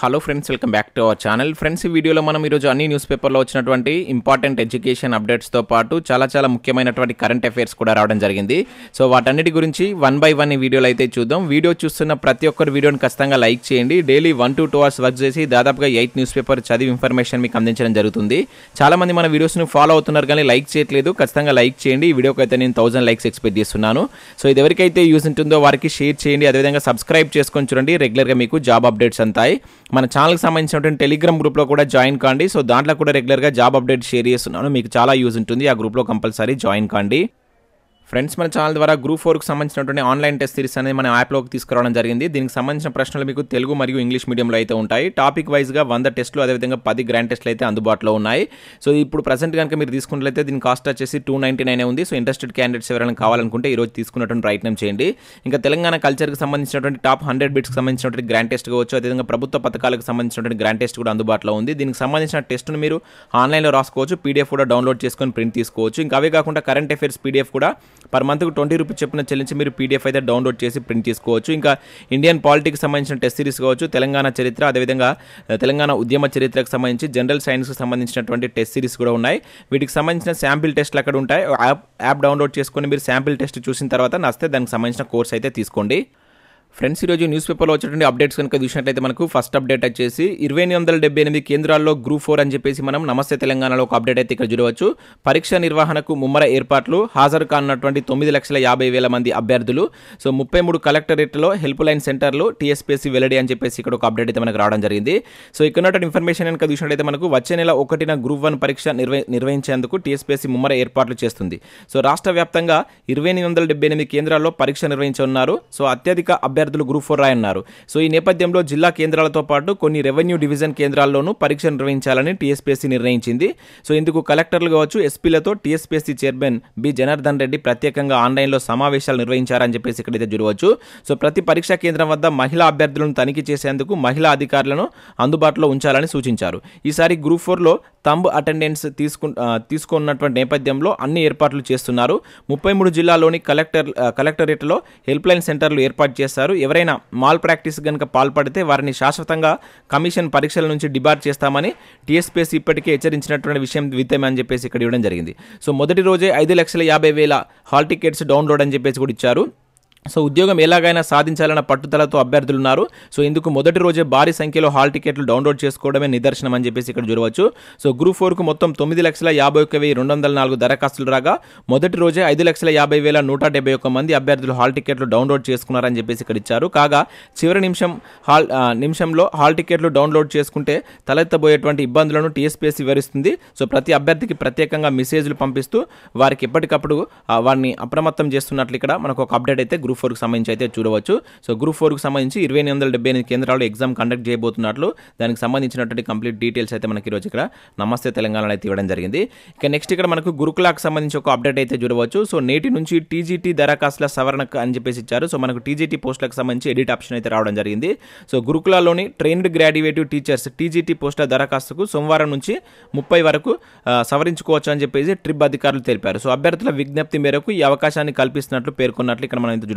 Hello friends, welcome back to our channel. Friends, ఈ వీడియోలో మనం ఈరోజు అన్ని న్యూస్ పేపర్లో వచ్చినటువంటి ఇంపార్టెంట్ ఎడ్యుకేషన్ అప్డేట్స్తో పాటు చాలా ముఖ్యమైనటువంటి కరెంట్ అఫైర్స్ కూడా రావడం జరిగింది. సో వాటన్నిటి గురించి వన్ బై వన్ ఈ వీడియోలో అయితే చూద్దాం. వీడియో చూస్తున్న ప్రతి ఒక్కరు వీడియోని ఖచ్చితంగా లైక్ చేయండి. డైలీ 1 to 2 hours వర్క్ చేసి దాదాపుగా 8 న్యూస్ పేపర్ చదివి ఇన్ఫర్మేషన్ మీకు అందించడం జరుగుతుంది. చాలామంది మన వీడియోస్ని ఫాలో అవుతున్నారు కానీ లైక్ చేయట్లేదు. ఖచ్చితంగా లైక్ చేయండి. ఈ వీడియోకి అయితే నేను 1000 లైక్స్ ఎక్స్పెక్ట్ చేస్తున్నాను. సో ఇది ఎవరికైతే యూజ్ ఉంటుందో వారికి షేర్ చేయండి. అదేవిధంగా సబ్స్క్రైబ్ చేసుకొని చూడండి. రెగ్యులర్గా మీకు జాబ్ అప్డేట్స్ అంతాయి. మన ఛానల్కి సంబంధించినటువంటి టెలిగ్రామ్ గ్రూప్లో కూడా జాయిన్ కాండి. సో దాంట్లో కూడా రెగ్యులర్గా జాబ్ అప్డేట్ షేర్ చేస్తున్నాను. మీకు చాలా యూజ్ ఉంటుంది. ఆ గ్రూప్లో కంపల్సరీ జాయిన్ కాండి. ఫ్రెండ్స్, మన ఛానల్ ద్వారా గ్రూప్ 4కి సంబంధించినటువంటి ఆన్లైన్ టెస్ట్ సిరీస్ అనేది మన యాప్లోకి తీసుకురావడం జరిగింది. దీనికి సంబంధించిన ప్రశ్నలు మీకు తెలుగు మరియు ఇంగ్లీష్ మీడియంలో అయితే ఉంటాయి. టాపిక్ వైజ్గా 100 టెస్టులు, అదేవిధంగా 10 గ్రాండ్ టెస్టులు అయితే అందుబాటులో ఉన్నాయి. సో ఇప్పుడు ప్రజెంట్ కనుక మీరు తీసుకున్నట్లయితే దీని కాస్ట్ వచ్చేసి 299 ఉంది. సో ఇంట్రెస్టెడ్ క్యాండిడేట్స్ ఎవరైనా కావాలనుకుంటే ఈరోజు తీసుకున్నటువంటి ప్రయత్నం చేయండి. ఇంకా తెలంగాణ కల్చర్కి సంబంధించినటువంటి టాప్ 100 బిట్స్కి సంబంధించినటువంటి గ్రాండ్ టెస్ట్ కావచ్చు, అదేవిధంగా ప్రభుత్వ పథకాలకు సంబంధించినటువంటి గ్రాండ్ టెస్ట్ కూడా అందుబాటులో ఉంది. దీనికి సంబంధించిన టెస్ట్ను మీరు ఆన్లైన్లో రాసుకోవచ్చు. పీడిఎఫ్ కూడా డౌన్లోడ్ చేసుకొని ప్రింట్ తీసుకోవచ్చు. ఇంకా అవే కాకుండా కరెంట్ అఫైర్స్ పీడిఎఫ్ కూడా పర్ మంత్కు 20 రూపీస్ చెప్పిన చెల్లించి మీరు పీడిఎఫ్ అయితే డౌన్లోడ్ చేసి ప్రింట్ చేసుకోవచ్చు. ఇంకా ఇండియన్ పాలిటిక్స్ సంబంధించిన టెస్ట్ సిరీస్ కావచ్చు, తెలంగాణ చరిత్ర, అదేవిధంగా తెలంగాణ ఉద్యమ చరిత్రకు సంబంధించి జనరల్ సైన్స్కి సంబంధించినటువంటి టెస్ట్ సిరీస్ కూడా ఉన్నాయి. వీటికి సంబంధించిన శాంపిల్ టెస్ట్లు అక్కడ ఉంటాయి. యాప్ డౌన్లోడ్ చేసుకొని మీరు శాంపిల్ టెస్ట్ చూసిన తర్వాత నచ్చితే దానికి సంబంధించిన కోర్స్ అయితే తీసుకోండి. ఫ్రెండ్స్, ఈరోజు న్యూస్ పేపర్లో వచ్చేటువంటి అప్డేట్స్ కనుక చూసినట్లయితే మనకు ఫస్ట్ అప్డేట్ వచ్చేసి 2878 కేంద్రాల్లో గ్రూప్ 4 అని చెప్పేసి మనం నమస్తే తెలంగాణలో ఒక అప్డేట్ అయితే ఇక్కడ చూడవచ్చు. పరీక్ష నిర్వహణకు ముమ్మర ఏర్పాట్లు, హాజరు కానున్నటువంటి 9,50,000 మంది అభ్యర్థులు. సో 33 కలెక్టరేట్లో హెల్ప్ లైన్ సెంటర్లు టీఎస్పీఎస్సీ వెల్లడి అని చెప్పేసి ఇక్కడ ఒక అప్డేట్ అయితే మనకు రావడం జరిగింది. సో ఇక్కడ ఉన్నటువంటి ఇన్ఫర్మేషన్ కనుక చూసినట్లయితే మనకు వచ్చే నెల 1న గ్రూప్ 1 పరీక్ష నిర్వహించేందుకు టీఎస్పీఎస్సీ ముమ్మర ఏర్పాట్లు చేస్తుంది. సో రాష్ట్ర వ్యాప్తంగా 2878 కేంద్రాల్లో పరీక్ష నిర్వహించనున్నారు. సో అత్యధిక అభ్యర్థులు గ్రూప్ 4 రాయన్నారు. సో ఈ నేపథ్యంలో జిల్లా కేంద్రాలతో పాటు కొన్ని రెవెన్యూ డివిజన్ కేంద్రాల్లోనూ పరీక్ష నిర్వహించాలని టీఎస్పీఎస్సీ నిర్ణయించింది. సో ఇందుకు కలెక్టర్లు కావచ్చు, ఎస్పీలతో TSPSC chairman B Janardhan Reddy ప్రత్యేకంగా ఆన్లైన్లో సమావేశాలు నిర్వహించారని చెప్పేసి ఇక్కడైతే చూడవచ్చు. సో ప్రతి పరీక్షా కేంద్రం వద్ద మహిళా అభ్యర్థులను తనిఖీ చేసేందుకు మహిళా అధికారులను అందుబాటులో ఉంచాలని సూచించారు. ఈసారి గ్రూప్ 4లో తంబ్ అటెండెన్స్ తీసుకున్నటువంటి నేపథ్యంలో అన్ని ఏర్పాట్లు చేస్తున్నారు. 33 జిల్లాల్లోని కలెక్టరేట్లో హెల్ప్ లైన్ సెంటర్లు ఏర్పాటు చేస్తారు. ఎవరైనా మాల్ ప్రాక్టీస్ కనుక పాల్పడితే వారిని శాశ్వతంగా కమిషన్ పరీక్షల నుంచి డిబార్ చేస్తామని టీఎస్పీఎస్సీ ఇప్పటికే హెచ్చరించినటువంటి విషయం విత్తమని చెప్పేసి ఇక్కడ ఇవ్వడం జరిగింది. సో మొదటి రోజే 5,50,000 హాల్ టికెట్స్ డౌన్లోడ్ అని చెప్పేసి కూడా ఇచ్చారు. సో ఉద్యోగం ఎలాగైనా సాధించాలన్న పట్టుదలతో అభ్యర్థులు ఉన్నారు. సో ఇందుకు మొదటి రోజే భారీ సంఖ్యలో హాల్ టికెట్లు డౌన్లోడ్ చేసుకోవడమే నిదర్శనం అని చెప్పేసి ఇక్కడ చూడవచ్చు. సో గ్రూప్ 4కు మొత్తం 9,51,204 దరఖాస్తులు రాగా మొదటి రోజే 5,50,171 మంది అభ్యర్థులు హాల్ టికెట్లు డౌన్లోడ్ చేసుకున్నారని చెప్పేసి ఇక్కడ ఇచ్చారు. కాగా చివరి నిమిషంలో హాల్ టికెట్లు డౌన్లోడ్ చేసుకుంటే తలెత్తబోయేటువంటి ఇబ్బందులను టీఎస్పీఎస్సీ వివరిస్తుంది. సో ప్రతి అభ్యర్థికి ప్రత్యేకంగా మెసేజ్లు పంపిస్తూ వారికి ఎప్పటికప్పుడు వారిని అప్రమత్తం చేస్తున్నట్లు ఇక్కడ మనకు ఒక అప్డేట్ అయితే గ్రూప్ 4కి సంబంధించి అయితే చూడవచ్చు. సో గ్రూప్ 4కి సంబంధించి 2878 కేంద్రాల్లో ఎగ్జామ్ కండక్ట్ చేయబోతున్నట్లు దానికి సంబంధించినటువంటి కంప్లీట్ డీటెయిల్స్ అయితే మనకి ఈరోజు ఇక్కడ నమస్తే తెలంగాణలో అయితే ఇవ్వడం జరిగింది. ఇక నెక్స్ట్ ఇక్కడ మనకు గురుకులాకు సంబంధించి ఒక అప్డేట్ అయితే చూడవచ్చు. సో నేటి నుంచి టీజీటీ దరఖాస్తుల సవరణ అని చెప్పేసి ఇచ్చారు. సో మనకు టీజీటీ పోస్టులకు సంబంధించి ఎడిట్ ఆప్షన్ అయితే రావడం జరిగింది. సో గురుకులాలోని ట్రైన్డ్ గ్రాడ్యుయేటివ్ టీచర్స్ టీజీటీ పోస్టుల దరఖాస్తుకు సోమవారం నుంచి 30 వరకు సవరించుకోవచ్చు అని చెప్పేసి ట్రిప్ అధికారులు తెలిపారు. సో అభ్యర్థుల విజ్ఞప్తి మేరకు ఈ అవకాశాన్ని కల్పిస్తున్నట్లు పేర్కొన్నట్లు ఇక్కడ మనం చూడవచ్చు.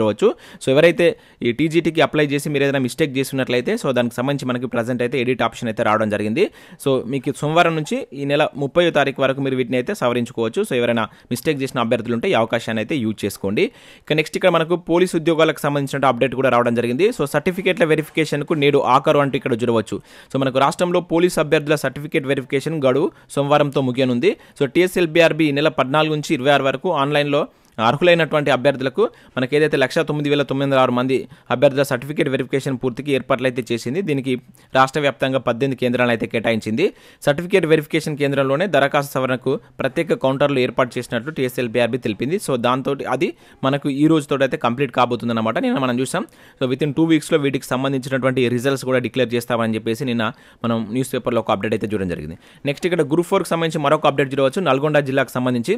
సో ఎవరైతే ఈ టీజీటీకి అప్లై చేసి మీరు ఏదైనా మిస్టేక్ చేసినట్లయితే సో దానికి సంబంధించి మనకి ప్రజెంట్ అయితే ఎడిట్ ఆప్షన్ అయితే రావడం జరిగింది. సో మీకు సోమవారం నుంచి ఈ నెల 30వ తారీఖు వరకు మీరు వీటిని అయితే సవరించుకోవచ్చు. సో ఎవరైనా మిస్టేక్ చేసిన అభ్యర్థులు ఉంటే ఈ అవకాశాన్ని అయితే యూజ్ చేసుకోండి. ఇక నెక్స్ట్ ఇక్కడ మనకు పోలీస్ ఉద్యోగాలకు సంబంధించిన అప్డేట్ కూడా రావడం జరిగింది. సో సర్టిఫికేట్ల వెరిఫికేషన్కు నేడు ఆఖరు అంటూ ఇక్కడ చూడవచ్చు. సో మనకు రాష్ట్రంలో పోలీస్ అభ్యర్థుల సర్టిఫికేట్ వెరిఫికేషన్ గడువు సోమవారంతో ముగియనుంది. సో టీఎస్ఎల్బీఆర్బీ ఈ నెల 14 నుంచి 26 వరకు ఆన్లైన్లో అర్హులైనటువంటి అభ్యర్థులకు మనకి ఏదైతే 109,906 మంది అభ్యర్థుల సర్టిఫికేట్ వెరిఫికేషన్ పూర్తికి ఏర్పాట్లు అయితే చేసింది. దీనికి రాష్ట్ర వ్యాప్తంగా 18 కేంద్రాలను అయితే కేటాయించింది. సర్టిఫికేట్ వెరిఫికేషన్ కేంద్రంలోనే దరఖాస్తు సవరణకు ప్రత్యేక కౌంటర్లు ఏర్పాటు చేసినట్లు టీఎస్ఎల్బీఆర్బీ తెలిపింది. సో దాంతో అది మనకు ఈ రోజుతో అయితే కంప్లీట్ కాబోతుంది అనమాట. నిన్న మనం చూసాం. సో వితిన్ 2 వీక్స్లో వీటికి సంబంధించినటువంటి రిజల్ట్స్ కూడా డిక్లేర్ చేస్తామని చెప్పేసి నిన్న మనం న్యూస్ పేపర్లో ఒక అప్డేట్ అయితే చూడడం జరిగింది. నెక్స్ట్ ఇక్కడ గ్రూప్ 4కి సంబంధించి మరొక అప్డేట్ చూడవచ్చు. నల్గొండ జిల్లాకు సంబంధించి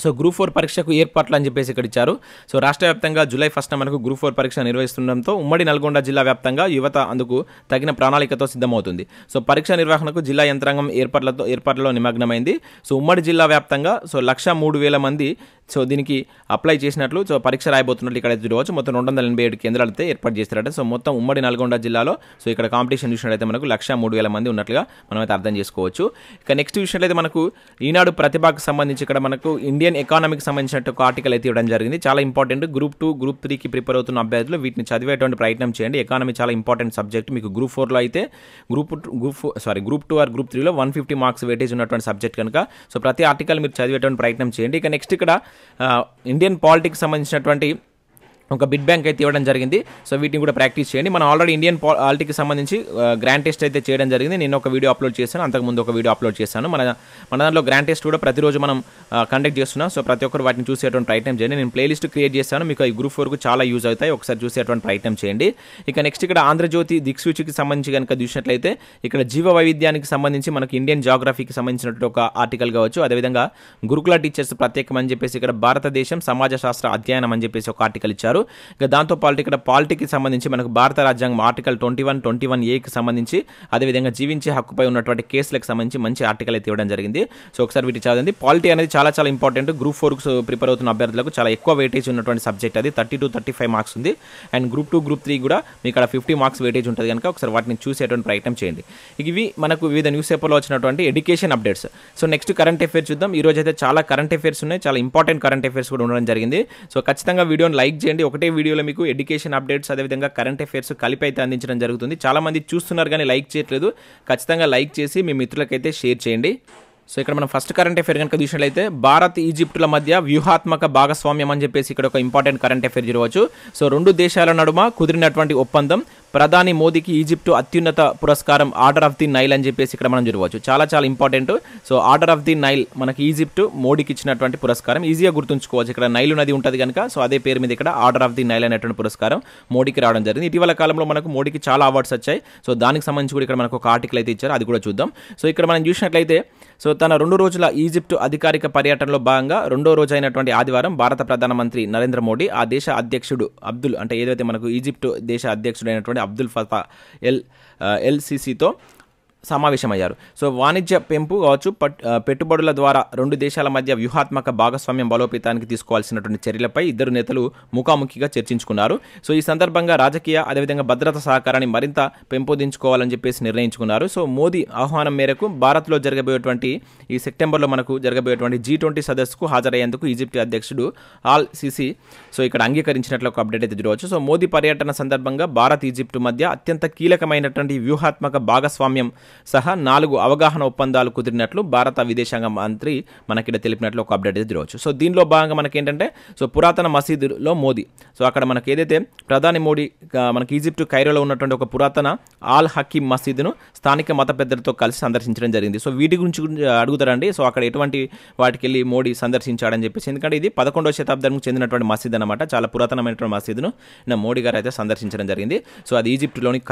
సో గ్రూప్ 4 పరీక్షకు ఏర్పాట్లు అని చెప్పేసి ఇక్కడ ఇచ్చారు. సో రాష్ట్ర వ్యాప్తంగా జూలై 1న మనకు గ్రూప్ 4 పరీక్ష నిర్వహిస్తుండడంతో ఉమ్మడి నల్గొండ జిల్లా వ్యాప్తంగా యువత అందుకు తగిన ప్రణాళికతో సిద్ధమవుతుంది. సో పరీక్ష నిర్వహణకు జిల్లా యంత్రాంగం ఏర్పాట్లలో నిమగ్నమైంది. సో ఉమ్మడి జిల్లా వ్యాప్తంగా 1,03,000 మంది సో దీనికి అప్లై చేసినట్లు సో పరీక్ష రాయబోతున్నట్లు ఇక్కడ చూడవచ్చు. మొత్తం 287 కేంద్రాలు అయితే ఏర్పాటు చేస్తారట. సో మొత్తం ఉమ్మడి నల్గొండ జిల్లాలో సో ఇక్కడ కాంపిటీషన్ చూసినట్లయితే మనకు 1,03,000 మంది ఉన్నట్లుగా మనమైతే అర్థం చేసుకోవచ్చు. ఇక నెక్స్ట్ చూసినట్లయితే మనకు ఈనాడు ప్రతిభకు సంబంధించి ఇక్కడ మనకు ఇండియన్ ఎకానమీకి సంబంధించిన ఒక ఆర్టికల్ అయితే ఇవ్వడం జరిగింది. చాలా ఇంపార్టెంట్. గ్రూప్ 2 గ్రూప్ 3కి ప్రిపేర్ అవుతున్న అభ్యర్థులు వీటిని చదివేటువంటి ప్రయత్నం చేయండి. ఎకానమీ చాలా ఇంపార్టెంట్ సబ్జెక్ట్. మీకు గ్రూప్ 4లో అయితే గ్రూప్ 2 ఆర్ గ్రూప్ 3లో 150 మార్క్స్ వెయిటేజ్ ఉన్నటువంటి సబ్జెక్ట్ కనుక సో ప్రతి ఆర్టికల్ మీరు చదివేటువంటి ప్రయత్నం చేయండి. ఇక నెక్స్ట్ ఇక్కడ ఇండియన్ పాలిటిక్స్ సంబంధించినటువంటి ఒక బిడ్ బ్యాంక్ అయితే ఇవ్వడం జరిగింది. సో వీటిని కూడా ప్రాక్టీస్ చేయండి. మనం ఆల్రెడీ ఇండియన్ పాలిటిక్స్ సంబంధించి గ్రాండ్ టెస్ట్ అయితే చేయడం జరిగింది. నేను ఒక వీడియో అప్లోడ్ చేశాను, అంతకుముందు ఒక వీడియో అప్లోడ్ చేశాను. మన దాంట్లో గ్రాండ్ టెస్ట్ కూడా ప్రతిరోజు మనం కండక్ట్ చేస్తున్నాం. సో ప్రతి ఒక్కరు వాటిని చూసేటువంటి ప్రయత్నం చేయండి. నేను ప్లేలిస్ట్ క్రియేట్ చేశాను, మీకు ఈ గ్రూప్ 4కు చాలా యూజ్ అవుతాయి. ఒకసారి చూసేటువంటి ప్రయత్నం చేయండి. ఇక నెక్స్ట్ ఇక్కడ ఆంధ్రజ్యోతి దిక్సూచికి సంబంధించి కనుక చూసినట్లయితే ఇక్కడ జీవ వైవిధ్యానికి సంబంధించి మనకి ఇండియన్ జాగ్రఫీకి సంబంధించినటువంటి ఒక ఆర్టికల్ కావచ్చు. అదేవిధంగా గురుకుల టీచర్స్ ప్రత్యేకం అని చెప్పేసి ఇక్కడ భారతదేశం సమాజ శాస్త్ర అధ్యయనం అని చెప్పేసి ఒక ఆర్టికల్ ఇచ్చారు. ఇక దాంతో పాటు ఇక్కడ పాలిటీకి సంబంధించి మనకు భారత రాజ్యాంగం ఆర్టికల్ 21(21)A సంబంధించి అదేవిధంగా జీవించే హక్కుపై ఉన్నటువంటి కేసులకు సంబంధించి మంచి ఆర్టికల్ అయితే ఇవ్వడం జరిగింది. సో ఒకసారి వీటి చదవండి. పాలిటీ అనేది చాలా చాలా ఇంపార్టెంట్. గ్రూప్ 4కు ప్రిపేర్ అవుతున్న అభ్యర్థులకు చాలా ఎక్కువ వెయిటేజ్ ఉన్నటువంటి సబ్జెక్ట్. అది 30-35 మార్క్స్ ఉంది. అండ్ గ్రూప్ 2 గ్రూప్ 3 కూడా మీకు ఇక్కడ 50 మార్క్స్ వెయిటేజ్ ఉంటుంది కనుక ఒకసారి వాటిని చూసేటువంటి ప్రయత్నం చేయండి. ఇవి మనకు వివిధ న్యూస్ పేపర్లో వచ్చినటువంటి education updates. So next current affairs చూద్దాం. ఈ రోజు అయితే చాలా కరెంట్ అఫైర్స్ ఉన్నాయి, చాలా ఇంపార్టెంట్ కరెంట్ అఫైర్స్ కూడా ఉండడం జరిగింది. సో ఖచ్చితంగా వీడియోని లైక్ చేయండి. ఒకటే వీడియోలో మీకు ఎడ్యుకేషన్ అప్డేట్స్ అదేవిధంగా కరెంట్ అఫైర్స్ కలిపి అయితే అందించడం జరుగుతుంది. చాలా మంది చూస్తున్నారు కానీ లైక్ చేయట్లేదు. ఖచ్చితంగా లైక్ చేసి మీ మిత్రులకైతే షేర్ చేయండి. సో ఇక్కడ మనం ఫస్ట్ కరెంట్ అఫైర్ కనుక చూసినట్లయితే భారత్ ఈజిప్టుల మధ్య వ్యూహాత్మక భాగస్వామ్యం అని చెప్పేసి ఇక్కడ ఒక ఇంపార్టెంట్ కరెంట్ అఫైర్ చూడవచ్చు. సో రెండు దేశాల నడుమ కుదిరినటువంటి ఒప్పందం. ప్రధాని మోదీకి ఈజిప్టు అత్యున్నత పురస్కారం ఆర్డర్ ఆఫ్ ది నైల్ అని చెప్పేసి ఇక్కడ మనం చూడవచ్చు. చాలా చాలా important. So order of the Nile మనకి ఈజిప్టు మోడీకి ఇచ్చినటువంటి పురస్కారం. ఈజీగా గుర్తుంచుకోవచ్చు. ఇక్కడ నైలు నది ఉంటుంది కనుక సో అదే పేరు మీద ఇక్కడ ఆర్డర్ ఆఫ్ ది నైల్ అనేటువంటి పురస్కారం మోడీకి రావడం జరిగింది. ఇటీవల కాలంలో మనకు మోడీకి చాలా అవార్డ్స్ వచ్చాయి. సో దానికి సంబంధించి కూడా ఇక్కడ మనకు ఒక ఆర్టికల్ అయితే ఇచ్చారు, అది కూడా చూద్దాం. సో ఇక్కడ మనం చూసినట్లయితే సో తన 2 రోజుల ఈజిప్టు అధికారిక పర్యటనలో భాగంగా 2వ రోజు అయినటువంటి ఆదివారం భారత ప్రధానమంత్రి నరేంద్ర మోడీ ఆ దేశ అధ్యక్షుడు అబ్దుల్ అంటే ఏదైతే మనకు ఈజిప్టు దేశ అధ్యక్షుడు అయినటువంటి అబ్దుల్ ఫతా ఎల్సిసితో సమావేశమయ్యారు. సో వాణిజ్య పెంపు కావచ్చు, పెట్టుబడుల ద్వారా 2 దేశాల మధ్య వ్యూహాత్మక భాగస్వామ్యం బలోపేతానికి తీసుకోవాల్సినటువంటి చర్యలపై ఇద్దరు నేతలు ముఖాముఖిగా చర్చించుకున్నారు. సో ఈ సందర్భంగా రాజకీయ అదేవిధంగా భద్రతా సహకారాన్ని మరింత పెంపొందించుకోవాలని చెప్పేసి నిర్ణయించుకున్నారు. సో మోదీ ఆహ్వానం మేరకు భారత్లో జరగబోయేటువంటి ఈ సెప్టెంబర్లో మనకు జరగబోయేటువంటి G20 సదస్సుకు హాజరయ్యేందుకు ఈజిప్ట్ అధ్యక్షుడు ఆల్ సిసి సో ఇక్కడ అంగీకరించినట్లు ఒక అప్డేట్ అయితే చూడవచ్చు. సో మోదీ పర్యటన సందర్భంగా భారత్ ఈజిప్టు మధ్య అత్యంత కీలకమైనటువంటి వ్యూహాత్మక భాగస్వామ్యం సహా 4 అవగాహన ఒప్పందాలు కుదిరినట్లు భారత విదేశాంగ మంత్రి మనకి తెలిపినట్లు ఒక అప్డేట్ అయితే చూడవచ్చు. సో దీనిలో భాగంగా మనకి ఏంటంటే సో పురాతన మసీదులో మోదీ సో అక్కడ మనకి ఏదైతే ప్రధాని మోడీ మనకి ఈజిప్టు కైరోలో ఉన్నటువంటి ఒక పురాతన ఆల్ హకీం మసీదును స్థానిక మత పెద్దలతో కలిసి సందర్శించడం జరిగింది. సో వీటి గురించి అడుగుతారండి. సో అక్కడ ఎటువంటి వాటికి వెళ్ళి మోడీ సందర్శించాడని చెప్పేసి, ఎందుకంటే ఇది 11వ శతాబ్దానికి చెందినటువంటి మసీద్ అనమాట. చాలా పురాతనమైనటువంటి మసీదును మోడీ గారు అయితే సందర్శించడం జరిగింది. సో అది ఈజిప్టులోని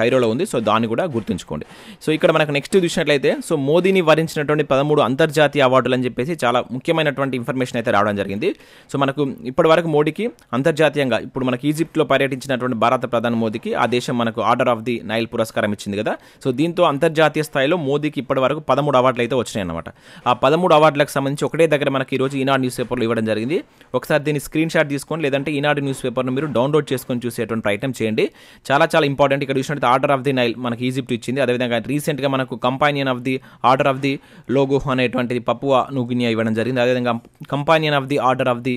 కైరోలో ఉంది. సో దాన్ని కూడా గుర్తుంచుకోండి. సో ఇక్కడ మనకు నెక్స్ట్ చూసినట్లయితే సో మోదీని వరించినటువంటి 13 అంతర్జాతీయ అవార్డులు అని చెప్పేసి చాలా ముఖ్యమైనటువంటి ఇన్ఫర్మేషన్ అయితే రావడం జరిగింది. సో మనకు ఇప్పటి వరకు మోడీకి అంతర్జాతీయంగా ఇప్పుడు మనకి ఈజిప్ట్లో పర్యటించినటువంటి భారత ప్రధాని మోదీకి ఆ దేశం మనకు ఆర్డర్ ఆఫ్ ది నైల్ పురస్కారం ఇచ్చింది కదా. సో దీంతో అంతర్జాతీయ స్థాయిలో మోదీకి ఇప్పటి వరకు 13 అవార్డులు అయితే వచ్చినాయి అనమాట. ఆ 13 అవార్డులకు సంబంధించి ఒకటే దగ్గర మనకి ఈరోజు ఈనాడు న్యూస్ పేపర్లో ఇవ్వడం జరిగింది. ఒకసారి దీన్ని స్క్రీన్ షాట్ తీసుకొని లేదంటే ఈనాడు న్యూస్ పేపర్ను మీరు డౌన్లోడ్ చేసుకొని చూసేటువంటి ప్రయత్నం చేయండి. చాలా చాలా ఇంపార్టెంట్. ఇక్కడ చూసినట్టు ఆర్డర్ ఆఫ్ ది నైల్ మనకి ఈజిప్ట్ ఇచ్చింది. అదేవిధంగా రీసెంట్గా మనకు companion of the order of the logo అనేటువంటిది పపువా న్యూగినియా ఇవ్వడం జరిగింది. అదేవిధంగా companion of the order of the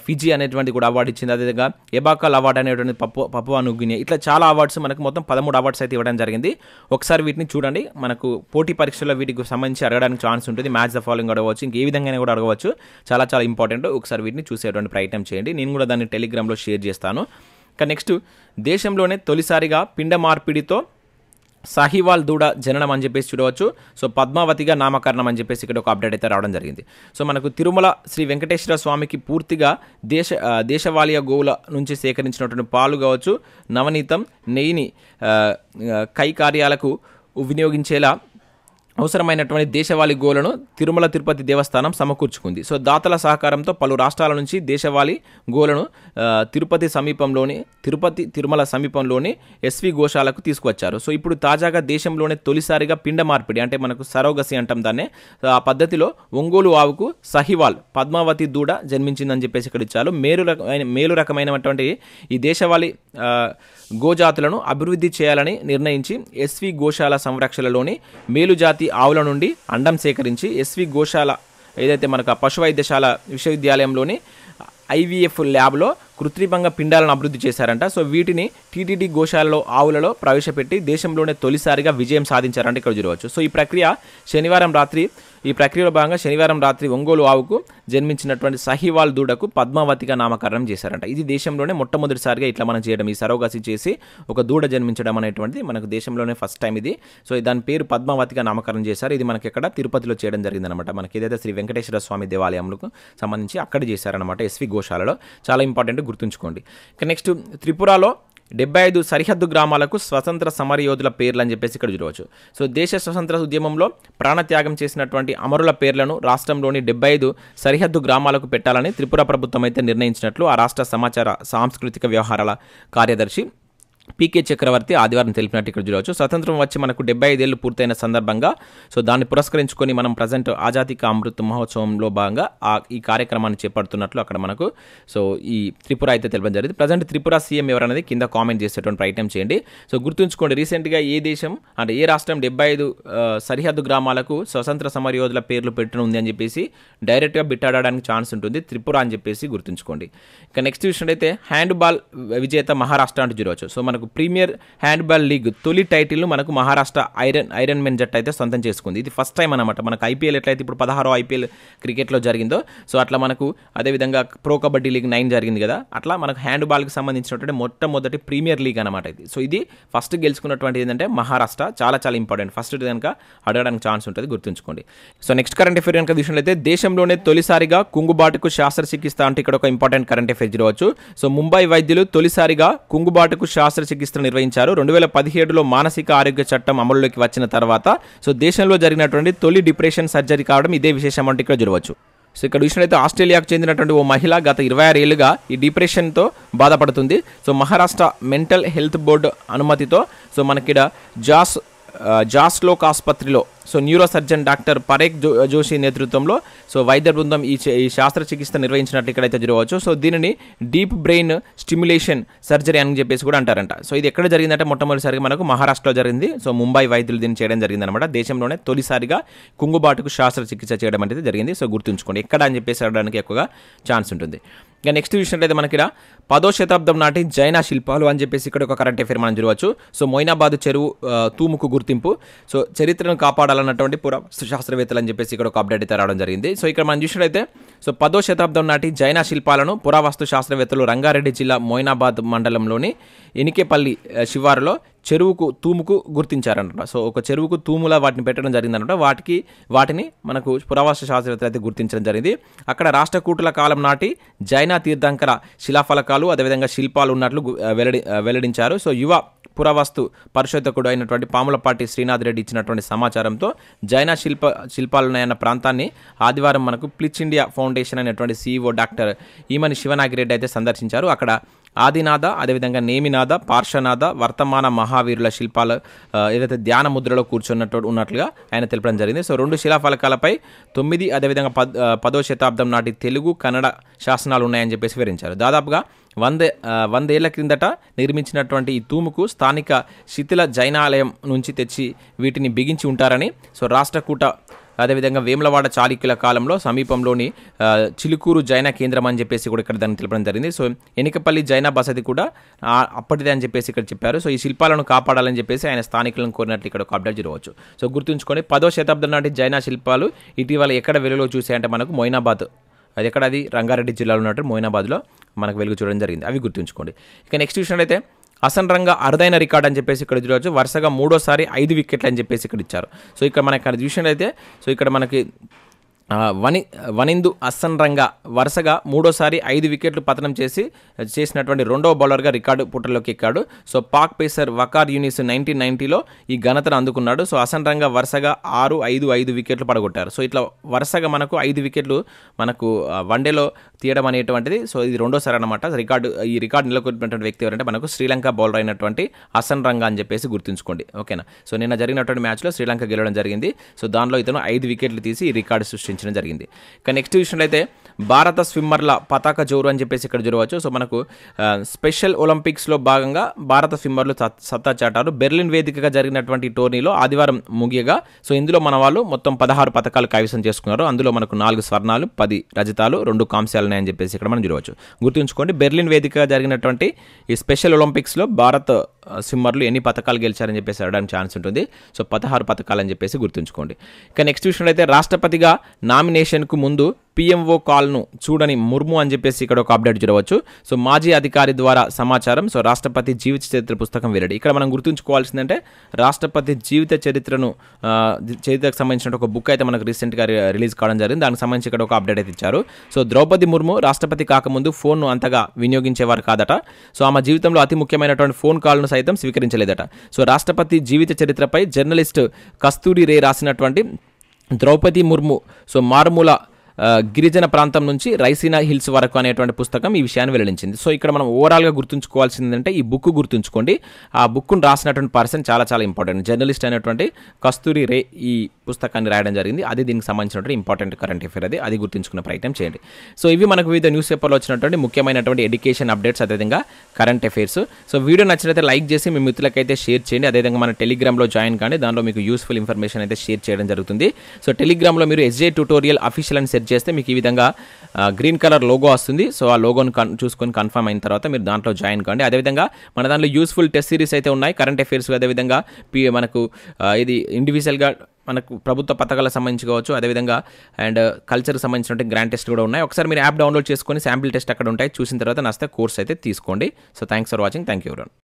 Fiji అనేటువంటి కూడా అవార్డు ఇచ్చింది. అదేవిధంగా ఎబాకల్ అవార్డు అనేటువంటి పపువా న్యూగినియా. ఇట్లా చాలా అవార్డ్స్ మనకు మొత్తం 13 అవార్డ్స్ అయితే ఇవ్వడం జరిగింది. ఒకసారి వీటిని చూడండి. మనకు పోటీ పరీక్షల్లో వీటికి సంబంధించి అడగడానికి ఛాన్స్ ఉంటుంది. మ్యాచ్ ద ఫాలోయింగ్ అడగవచ్చు, ఇంకే విధంగా కూడా అడగవచ్చు. చాలా చాలా ఇంపార్టెంట్. ఒకసారి వీటిని చూసేటువంటి ప్రయత్నం చేయండి. నేను కూడా దాన్ని టెలిగ్రామ్లో షేర్ చేస్తాను. ఇక నెక్స్ట్ దేశంలోనే తొలిసారిగా పిండ మార్పిడితో సాహివాల్ దూడ జననం అని చెప్పేసి చూడవచ్చు. సో పద్మావతిగా నామకరణం అని చెప్పేసి ఇక్కడ ఒక అప్డేట్ అయితే రావడం జరిగింది. సో మనకు తిరుమల శ్రీ వెంకటేశ్వర స్వామికి పూర్తిగా దేశవాళీయ గోవుల నుంచి సేకరించినటువంటి పాలు కావచ్చు, నవనీతం, నెయ్యిని కైకార్యాలకు వినియోగించేలా అవసరమైనటువంటి దేశవాళీ గోలను తిరుమల తిరుపతి దేవస్థానం సమకూర్చుకుంది. సో దాతల సహకారంతో పలు రాష్ట్రాల నుంచి దేశవాళీ గోలను తిరుపతి తిరుమల సమీపంలోని ఎస్వి గోశాలకు తీసుకువచ్చారు. సో ఇప్పుడు తాజాగా దేశంలోనే తొలిసారిగా పిండ మార్పిడి అంటే మనకు సరోగసి అంటాం దాన్నే, ఆ పద్ధతిలో ఒంగోలు ఆవుకు సహివాల్ పద్మావతి దూడ జన్మించిందని చెప్పేసి ఇక్కడ ఇచ్చారు. మేలు రకమైనటువంటి ఈ దేశవాళీ గోజాతులను అభివృద్ధి చేయాలని నిర్ణయించి ఎస్వి గోశాల సంరక్షణలోని మేలుజాతి ఆవుల నుండి అండం సేకరించి ఎస్వి గోశాల ఏదైతే మనకు పశు వైద్యశాల విశ్వవిద్యాలయంలోని IVF ల్యాబ్లో కృత్రిమంగా పిండాలను అభివృద్ధి చేశారంట. సో వీటిని టీటీడీ గోశాలలో ఆవులలో ప్రవేశపెట్టి దేశంలోనే తొలిసారిగా విజయం సాధించారంటే ఇక్కడ చూడవచ్చు. సో ఈ ప్రక్రియలో భాగంగా శనివారం రాత్రి ఒంగోలు ఆవుకు జన్మించినటువంటి సహివాల్ దూడకు పద్మావతిగా నామకరణం చేశారంట. ఇది దేశంలోనే మొట్టమొదటిసారిగా ఇట్లా మనం చేయడం, ఈ సరోగసి చేసి ఒక దూడ జన్మించడం అనేటువంటిది మనకు దేశంలోనే ఫస్ట్ టైం ఇది. సో దాని పేరు పద్మావతిగా నామకరణం చేశారు. ఇది మనకి ఎక్కడ తిరుపతిలో చేయడం జరిగిందనమాట. మనకి ఏదైతే శ్రీ వెంకటేశ్వర స్వామి దేవాలయంకు సంబంధించి అక్కడ చేశారనమాట ఎస్వి గోశాలలో. చాలా ఇంపార్టెంట్, గుర్తుంచుకోండి. ఇక నెక్స్ట్ త్రిపురలో 75 సరిహద్దు గ్రామాలకు స్వతంత్ర సమరయోధుల పేర్లు అని చెప్పేసి ఇక్కడ చూడవచ్చు. సో దేశ స్వతంత్ర ఉద్యమంలో ప్రాణత్యాగం చేసినటువంటి అమరుల పేర్లను రాష్ట్రంలోని 75 సరిహద్దు గ్రామాలకు పెట్టాలని త్రిపుర ప్రభుత్వం అయితే నిర్ణయించినట్లు ఆ రాష్ట్ర సమాచార సాంస్కృతిక వ్యవహారాల కార్యదర్శి పీకే చక్రవర్తి ఆదివారం తెలిపినట్టు ఇక్కడ చూడవచ్చు. స్వతంత్రం వచ్చి మనకు 75 ఏళ్ళు పూర్తయిన సందర్భంగా సో దాన్ని పురస్కరించుకొని మనం ప్రజెంట్ ఆజాదీ కా అమృత్ మహోత్సవంలో భాగంగా ఈ కార్యక్రమాన్ని చేపడుతున్నట్లు అక్కడ మనకు సో ఈ త్రిపుర అయితే తెలపడం జరిగింది. ప్రజెంట్ త్రిపుర సీఎం ఎవరనేది కింద కామెంట్ చేసేటువంటి ప్రయత్నం చేయండి. సో గుర్తుంచుకోండి, రీసెంట్గా ఏ దేశం అంటే ఏ రాష్ట్రం 75 సరిహద్దు గ్రామాలకు స్వతంత్ర సమరయోధుల పేర్లు పెట్టనుంది అని చెప్పేసి డైరెక్ట్గా బిట్టాడడానికి ఛాన్స్ ఉంటుంది, త్రిపుర అని చెప్పేసి గుర్తుంచుకోండి. ఇక నెక్స్ట్ చూసినట్టయితే హ్యాండ్బాల్ విజేత మహారాష్ట్ర అంటూ చూడవచ్చు. సో మనకు ప్రీమియర్ హ్యాండ్బాల్ లీగ్ తొలి టైటిల్ను మనకు మహారాష్ట్ర ఐరన్ మెన్ జట్టు అయితే సొంతం చేసుకుంది. ఇది ఫస్ట్ టైం అనమాట. మనకు IPL ఎట్లయితే ఇప్పుడు 16వ IPL క్రికెట్లో జరిగిందో సో అట్లా మనకు అదేవిధంగా ప్రో కబడ్డీ లీగ్ 9 జరిగింది కదా, అట్లా మనకు హ్యాండ్బాల్కి సంబంధించినటువంటి మొట్టమొదటి ప్రీమియర్ లీగ్ అనమాట ఇది. సో ఇది ఫస్ట్ గెలుచుకున్నటువంటి ఏంటంటే మహారాష్ట్ర. చాలా చాలా ఇంపార్టెంట్, ఫస్ట్ కనుక అడగడానికి ఛాన్స్ ఉంటుంది, గుర్తుంచుకోండి. సో నెక్స్ట్ కరెంట్ అఫేర్ కనుక చూసినట్లయితే దేశంలోనే తొలిసారిగా కుంగుబాటుకు శస్త్రచికిత్స అంటే ఇక్కడ ఒక ఇంపార్టెంట్ కరెంట్ అఫేర్ చూడవచ్చు. సో ముంబై వైద్యులు తొలిసారిగా కుంగుబాటుకు శస్త్రచికిత్స నిర్వహించారు. 2017లో మానసిక ఆరోగ్య చట్టం అమలులోకి వచ్చిన తర్వాత సో దేశంలో జరిగినటువంటి తొలి డిప్రెషన్ సర్జరీ కావడం ఇదే విశేషం అంటే ఇక్కడ చూడవచ్చు. సో ఇక్కడ చూసినట్లయితే ఆస్ట్రేలియాకు చెందినటువంటి ఓ మహిళ గత 26 ఏళ్లుగా ఈ డిప్రెషన్తో బాధపడుతుంది. So Maharashtra mental health board అనుమతితో సో మనకిడ జాస్లోక్ ఆసుపత్రిలో so neuro surgeon doctor పరేక్ Joshi నేతృత్వంలో సో వైద్య బృందం ఈ శస్త్రచికిత్స నిర్వహించినట్లు ఇక్కడైతే చూడవచ్చు. సో దీనిని డీప్ బ్రెయిన్ స్టిమ్యులేషన్ సర్జరీ అని చెప్పేసి కూడా అంటారంట. సో ఇది ఎక్కడ జరిగిందంటే మొట్టమొదటిసారిగా మనకు మహారాష్ట్రలో జరిగింది. సో ముంబై వైద్యులు దీన్ని చేయడం జరిగింది అనమాట. దేశంలోనే తొలిసారిగా కుంగుబాటుకు శస్త్రచికిత్స చేయడం అనేది జరిగింది. సో గుర్తుంచుకోండి, ఎక్కడ అని చెప్పేసి అడగడానికి ఎక్కువగా ఛాన్స్ ఉంటుంది. ఇక నెక్స్ట్ చూసినట్లయితే మనకి 10వ శతాబ్దం నాటి జైన శిల్పాలు అని చెప్పేసి ఇక్కడ ఒక కరెంట్ అఫేర్ మనం చూడవచ్చు. సో మొయినాబాద్ చెరువు తూముకు గుర్తింపు, సో చరిత్రను కాపాడాలన్నటువంటి పురావస్తు శాస్త్రవేత్తలు అని చెప్పేసి ఇక్కడ ఒక అప్డేట్ అయితే రావడం జరిగింది. సో ఇక్కడ మనం చూసినట్లయితే సో 10వ శతాబ్దం నాటి జైన శిల్పాలను పురావస్తు శాస్త్రవేత్తలు రంగారెడ్డి జిల్లా మొయినాబాద్ మండలంలోని ఎనికేపల్లి శివారులో చెరువుకు తూముకు గుర్తించారంట. సో ఒక చెరువుకు తూములా వాటిని పెట్టడం జరిగిందనమాట. వాటిని మనకు పురావస్తు శాస్త్రవేత్తలు అయితే గుర్తించడం జరిగింది. అక్కడ రాష్ట్రకూటుల కాలం నాటి జైన తీర్థంకర శిలాఫలకాలు అదేవిధంగా శిల్పాలు ఉన్నట్లు వెల్లడించారు. సో యువ పురావస్తు పరిశోధకుడు అయినటువంటి పాములపాటి శ్రీనాథ్ రెడ్డి ఇచ్చినటువంటి సమాచారంతో జైన శిల్పాలున్నాయన్న ప్రాంతాన్ని ఆదివారం మనకు ప్లిచ్ ఇండియా ఫౌండేషన్ అనేటువంటి CEO డాక్టర్ ఈమని శివనాగిరెడ్డి అయితే సందర్శించారు. అక్కడ ఆదినాథ అదేవిధంగా నేమినాథ పార్శ్వనాథ వర్తమాన మహావీరుల శిల్పాలు ఏదైతే ధ్యాన ముద్రలో ఉన్నట్లుగా ఆయన తెలపడం జరిగింది. సో 2 శిలాఫలకాలపై 9 అదేవిధంగా 10వ శతాబ్దం నాటి తెలుగు కన్నడ శాసనాలు ఉన్నాయని చెప్పేసి వివరించారు. దాదాపుగా 100 ఏళ్ల క్రిందట నిర్మించినటువంటి ఈ తూముకు స్థానిక శిథిల జైనాలయం నుంచి తెచ్చి వీటిని బిగించి ఉంటారని సో రాష్ట్రకూట అదేవిధంగా వేములవాడ చాళుక్యుల కాలంలో సమీపంలోని చిలుకూరు జైన కేంద్రం అని చెప్పేసి కూడా ఇక్కడ దాన్ని తెలపడం జరిగింది. సో ఎనికపల్లి జైన బసది కూడా అప్పటిదే అని చెప్పేసి ఇక్కడ చెప్పారు. సో ఈ శిల్పాలను కాపాడాలని చెప్పేసి ఆయన స్థానికులను కోరినట్లు ఇక్కడ ఒక అప్డేట్ చూడవచ్చు. సో గుర్తుంచుకొని 10వ శతాబ్దం నాటి జైన శిల్పాలు ఇటీవల ఎక్కడ వెలుగులో చూసాయంటే మనకు మొయినాబాద్, అది ఎక్కడ, అది రంగారెడ్డి జిల్లాలో ఉన్నట్టు మొయినాబాద్లో మనకు వెలుగు చూడడం జరిగింది. అవి గుర్తుంచుకోండి. ఇక నెక్స్ట్ చూసినట్లయితే హసన్ రంగా అరుదైన రికార్డ్ అని చెప్పేసి ఇక్కడ చూడవచ్చు. వరుసగా 3వ సారి 5 వికెట్లు అని చెప్పేసి ఇక్కడ ఇచ్చారు. సో ఇక్కడ మనకి చూసినట్లయితే సో ఇక్కడ మనకి వనిందు హసన్ రంగా వరుసగా మూడోసారి 5 వికెట్లు పతనం చేసినటువంటి రెండవ బౌలర్గా రికార్డు పుటల్లోకి ఎక్కాడు. సో పాక్ పేసర్ వకార్ యూనిస్ 1990లో ఈ ఘనతను అందుకున్నాడు. సో హసన్ రంగా వరుసగా 6-5 వికెట్లు పడగొట్టారు. సో ఇట్లా వరుసగా మనకు 5 వికెట్లు మనకు వన్డేలో తీయడం అనేటువంటిది సో ఇది రెండోసారి అనమాట. ఈ రికార్డు నెలకొల్పినటువంటి వ్యక్తి ఎవరంటే మనకు శ్రీలంక బౌలర్ అయినటువంటి హసన్ రంగా అని చెప్పేసి గుర్తుంచుకోండి. ఓకేనా. సో నిన్న జరిగినటువంటి మ్యాచ్లో శ్రీలంక గెలవడం జరిగింది. సో దానిలో ఇతను 5 వికెట్లు తీసి ఈ రికార్డు సృష్టించడం జరిగింది. ఇక నెక్స్ట్ విషయంలో అయితే భారత స్విమ్మర్ల పతాక జోరు అని చెప్పేసి ఇక్కడ చూడవచ్చు. సో మనకు స్పెషల్ ఒలింపిక్స్లో భాగంగా భారత స్విమ్మర్లు సత్తా చాటారు. బెర్లిన్ వేదికగా జరిగినటువంటి టోర్నీలో ఆదివారం ముగియగా సో ఇందులో మన వాళ్ళు మొత్తం 16 పథకాలు కైవసం చేసుకున్నారు. అందులో మనకు 4 స్వర్ణాలు, 10 రజతాలు, 2 కాంస్యాలు ఉన్నాయని చెప్పేసి ఇక్కడ మనం చూడవచ్చు. గుర్తుంచుకోండి, బెర్లిన్ వేదికగా జరిగినటువంటి ఈ స్పెషల్ ఒలింపిక్స్లో భారత స్విమ్మర్లు ఎన్ని పథకాలు గెలిచారని చెప్పేసి అడగడానికి ఛాన్స్ ఉంటుంది. సో 16 పథకాలు అని చెప్పేసి గుర్తుంచుకోండి. ఇక నెక్స్ట్ విషయంలో అయితే రాష్ట్రపతిగా నామినేషన్కు ముందు పిఎంఓ కాల్ను చూడని ముర్ము అని చెప్పేసి ఇక్కడ ఒక అప్డేట్ చూడవచ్చు. సో మాజీ అధికారి ద్వారా సమాచారం. సో రాష్ట్రపతి జీవిత చరిత్ర పుస్తకం వెల్లడి. ఇక్కడ మనం గుర్తుంచుకోవాల్సిందంటే రాష్ట్రపతి జీవిత చరిత్రకు సంబంధించిన ఒక బుక్ అయితే మనకు రీసెంట్గా రిలీజ్ కావడం జరిగింది. దానికి సంబంధించి ఇక్కడ ఒక అప్డేట్ అయితే ఇచ్చారు. సో ద్రౌపది ముర్ము రాష్ట్రపతి కాకముందు ఫోన్ను అంతగా వినియోగించేవారు కాదట. సో ఆమె జీవితంలో అతి ముఖ్యమైనటువంటి ఫోన్ కాల్ను సైతం స్వీకరించలేదట. సో రాష్ట్రపతి జీవిత చరిత్రపై జర్నలిస్ట్ కస్తూరి రే రాసినటువంటి ద్రౌపది ముర్ము సో మారుమూల గిరిజన ప్రాంతం నుంచి రైసీనా హిల్స్ వరకు అనేటువంటి పుస్తకం ఈ విషయాన్ని వెల్లడించింది. సో ఇక్కడ మనం ఓవరాల్గా గుర్తుంచుకోవాల్సిందంటే ఈ బుక్ గుర్తుంచుకోండి. ఆ బుక్ను రాసినటువంటి పర్సన్ చాలా చాలా ఇంపార్టెంట్. జర్నలిస్ట్ అయినటువంటి కస్తూరి రే ఈ పుస్తకాన్ని రాయడం జరిగింది. అది దీనికి సంబంధించినటువంటి ఇంపార్టెంట్ కరెంట్ అఫేర్ అది గుర్తుంచుకునే ప్రయత్నం చేయండి. సో ఇవి మనకు వివిధ న్యూస్ పేపర్లో వచ్చినటువంటి ముఖ్యమైనటువంటి ఎడ్యుకేషన్ అప్డేట్స్, అదేవిధంగా కరెంట్ అఫేర్స్. సో వీడియో నచ్చినట్లయితే లైక్ చేసి మీ మిత్రులకైతే షేర్ చేయండి. అదేవిధంగా మన టెలిగ్రామ్లో జాయిన్ కానీ, దానిలో మీకు యూస్ఫుల్ ఇన్ఫర్మేషన్ అయితే షేర్ చేయడం జరుగుతుంది. సో టెలిగ్రామ్లో మీరు SJTutorial అఫీషియల్ అని సెర్చ్ చేస్తే మీకు ఈ విధంగా గ్రీన్ కలర్ లోగో వస్తుంది. సో ఆ లోగోను చూసుకొని కన్ఫర్మ్ అయిన తర్వాత మీరు దాంట్లో జాయిన్ కాండి. అదేవిధంగా మన దాంట్లో యూస్ఫుల్ టెస్ట్ సిరీస్ అయితే ఉన్నాయి, కరెంట్ అఫేర్స్, అదేవిధంగా మనకు ఇది ఇండివిజువల్గా మనకు ప్రభుత్వ పథకాలకు సంబంధించి కావచ్చు, అదేవిధంగా అండ్ కల్చర్కి సంబంధించిన గ్రాండ్ టెస్ట్ కూడా ఉన్నాయి. ఒకసారి మీరు యాప్ డౌన్లోడ్ చేసుకొని శాంపిల్ టెస్ట్ అక్కడ ఉంటాయి, చూసిన తర్వాత నచ్చితే కోర్స్ అయితే తీసుకోండి. So thanks for watching. Thank you everyone.